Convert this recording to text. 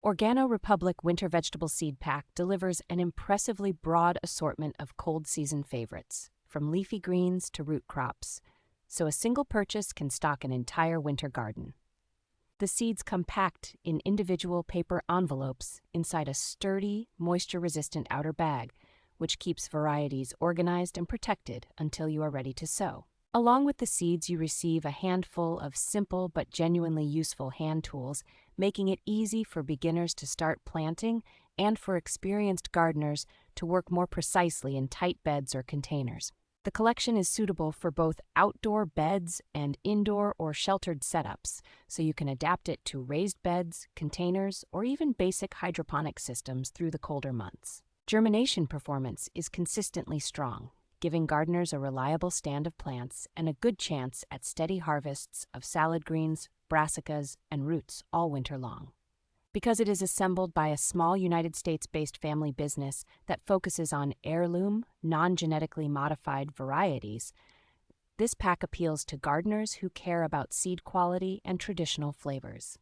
Organo Republic Winter Vegetable Seed Pack delivers an impressively broad assortment of cold season favorites, from leafy greens to root crops, so a single purchase can stock an entire winter garden. The seeds come packed in individual paper envelopes inside a sturdy, moisture-resistant outer bag, which keeps varieties organized and protected until you are ready to sow. Along with the seeds, you receive a handful of simple but genuinely useful hand tools, making it easy for beginners to start planting and for experienced gardeners to work more precisely in tight beds or containers. The collection is suitable for both outdoor beds and indoor or sheltered setups, so you can adapt it to raised beds, containers, or even basic hydroponic systems through the colder months. Germination performance is consistently strong, giving gardeners a reliable stand of plants and a good chance at steady harvests of salad greens, brassicas, and roots all winter long. Because it is assembled by a small United States-based family business that focuses on heirloom, non-genetically modified varieties, this pack appeals to gardeners who care about seed quality and traditional flavors.